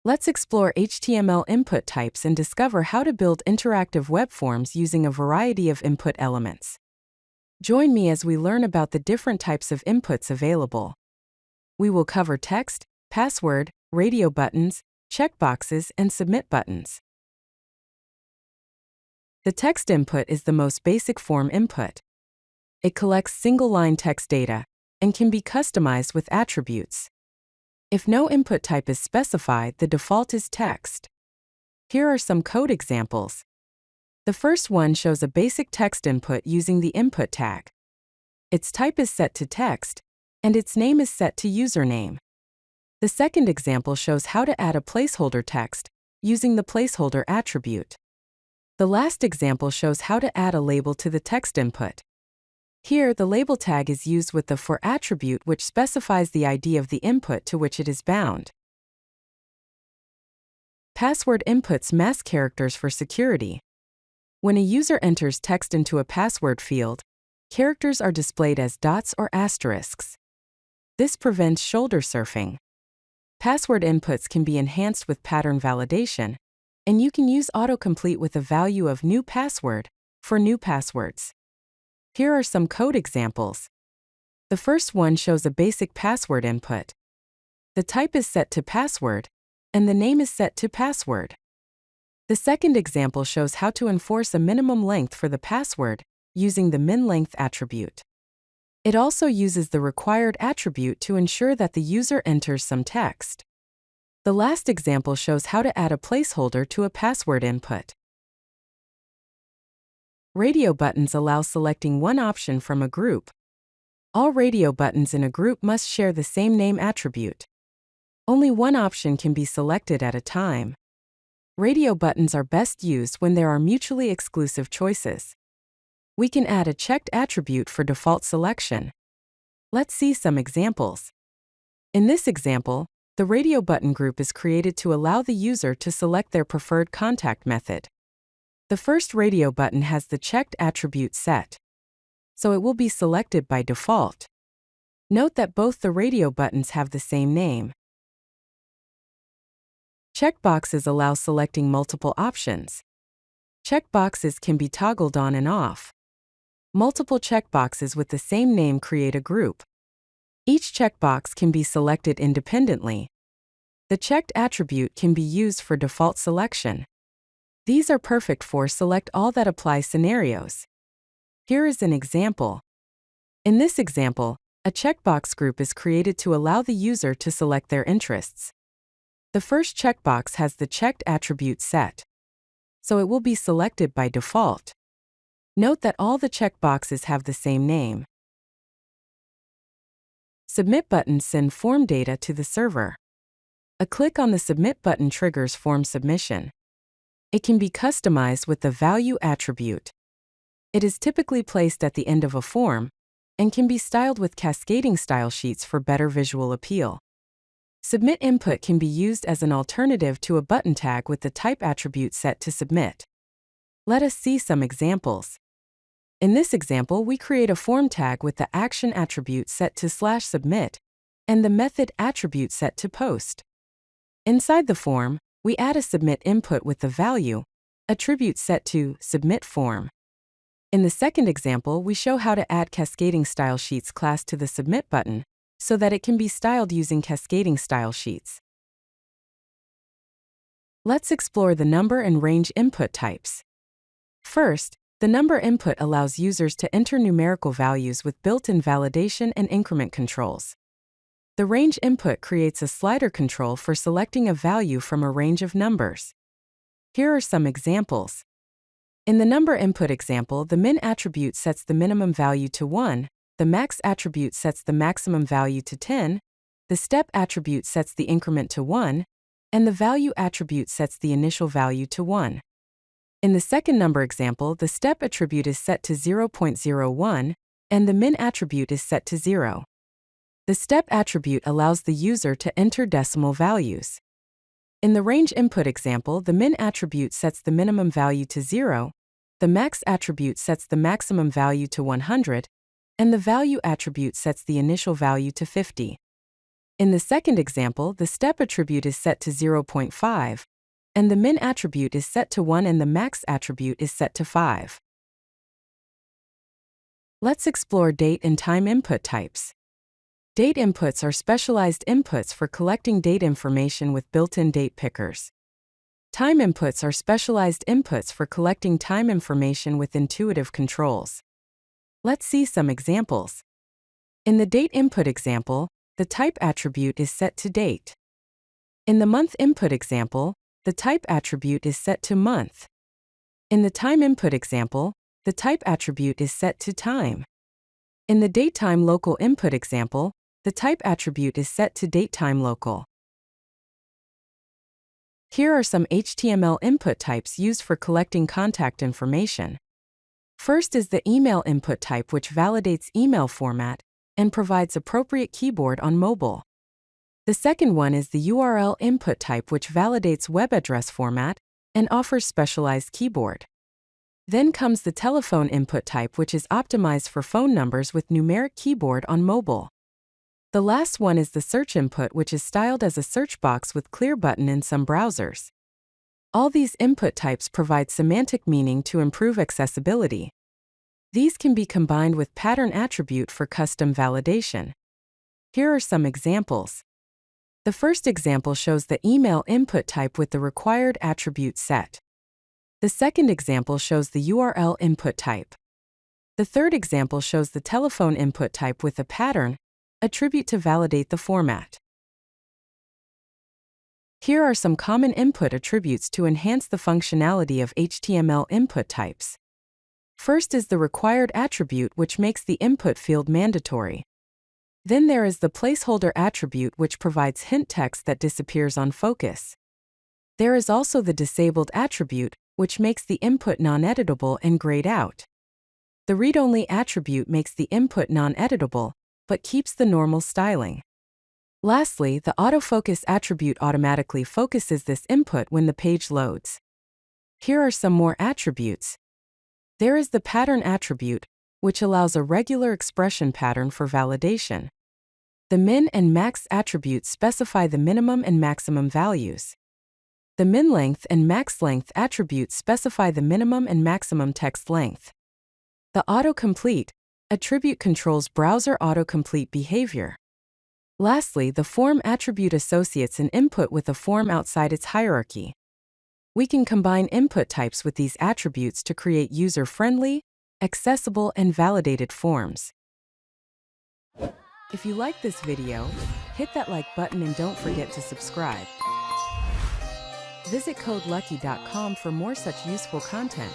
Let's explore HTML input types and discover how to build interactive web forms using a variety of input elements. Join me as we learn about the different types of inputs available. We will cover text, password, radio buttons, checkboxes, and submit buttons. The text input is the most basic form input. It collects single-line text data and can be customized with attributes. If no input type is specified, the default is text. Here are some code examples. The first one shows a basic text input using the input tag. Its type is set to text, and its name is set to username. The second example shows how to add a placeholder text using the placeholder attribute. The last example shows how to add a label to the text input. Here, the label tag is used with the for attribute, which specifies the ID of the input to which it is bound. Password inputs mask characters for security. When a user enters text into a password field, characters are displayed as dots or asterisks. This prevents shoulder surfing. Password inputs can be enhanced with pattern validation, and you can use autocomplete with a value of new password for new passwords. Here are some code examples. The first one shows a basic password input. The type is set to password, and the name is set to password. The second example shows how to enforce a minimum length for the password using the min-length attribute. It also uses the required attribute to ensure that the user enters some text. The last example shows how to add a placeholder to a password input. Radio buttons allow selecting one option from a group. All radio buttons in a group must share the same name attribute. Only one option can be selected at a time. Radio buttons are best used when there are mutually exclusive choices. We can add a checked attribute for default selection. Let's see some examples. In this example, the radio button group is created to allow the user to select their preferred contact method. The first radio button has the checked attribute set, so it will be selected by default. Note that both the radio buttons have the same name. Checkboxes allow selecting multiple options. Checkboxes can be toggled on and off. Multiple checkboxes with the same name create a group. Each checkbox can be selected independently. The checked attribute can be used for default selection. These are perfect for select all that apply scenarios. Here is an example. In this example, a checkbox group is created to allow the user to select their interests. The first checkbox has the checked attribute set, so it will be selected by default. Note that all the checkboxes have the same name. Submit buttons send form data to the server. A click on the Submit button triggers form submission. It can be customized with the value attribute. It is typically placed at the end of a form and can be styled with cascading style sheets for better visual appeal. Submit input can be used as an alternative to a button tag with the type attribute set to submit. Let us see some examples. In this example, we create a form tag with the action attribute set to /submit and the method attribute set to post. Inside the form, we add a submit input with the value attribute set to submit form. In the second example, we show how to add cascading style sheets class to the submit button so that it can be styled using cascading style sheets. Let's explore the number and range input types. First, the number input allows users to enter numerical values with built-in validation and increment controls. The range input creates a slider control for selecting a value from a range of numbers. Here are some examples. In the number input example, the min attribute sets the minimum value to 1, the max attribute sets the maximum value to 10, the step attribute sets the increment to 1, and the value attribute sets the initial value to 1. In the second number example, the step attribute is set to 0.01, and the min attribute is set to 0. The step attribute allows the user to enter decimal values. In the range input example, the min attribute sets the minimum value to 0, the max attribute sets the maximum value to 100, and the value attribute sets the initial value to 50. In the second example, the step attribute is set to 0.5, and the min attribute is set to 1 and the max attribute is set to 5. Let's explore date and time input types. Date inputs are specialized inputs for collecting date information with built-in date pickers. Time inputs are specialized inputs for collecting time information with intuitive controls. Let's see some examples. In the date input example, the type attribute is set to date. In the month input example, the type attribute is set to month. In the time input example, the type attribute is set to time. In the datetime local input example, the type attribute is set to datetime local. Here are some HTML input types used for collecting contact information. First is the email input type, which validates email format and provides appropriate keyboard on mobile. The second one is the URL input type, which validates web address format and offers specialized keyboard. Then comes the telephone input type, which is optimized for phone numbers with numeric keyboard on mobile. The last one is the search input, which is styled as a search box with clear button in some browsers. All these input types provide semantic meaning to improve accessibility. These can be combined with pattern attribute for custom validation. Here are some examples. The first example shows the email input type with the required attribute set. The second example shows the URL input type. The third example shows the telephone input type with a pattern attribute to validate the format. Here are some common input attributes to enhance the functionality of HTML input types. First is the required attribute, which makes the input field mandatory. Then there is the placeholder attribute, which provides hint text that disappears on focus. There is also the disabled attribute, which makes the input non-editable and grayed out. The read-only attribute makes the input non-editable, but keeps the normal styling. Lastly, the autofocus attribute automatically focuses this input when the page loads. Here are some more attributes. There is the pattern attribute, which allows a regular expression pattern for validation. The min and max attributes specify the minimum and maximum values. The min length and max length attributes specify the minimum and maximum text length. The autocomplete attribute controls browser autocomplete behavior. Lastly, the form attribute associates an input with a form outside its hierarchy. We can combine input types with these attributes to create user-friendly, accessible, and validated forms. If you like this video, hit that like button and don't forget to subscribe. Visit codelucky.com for more such useful content.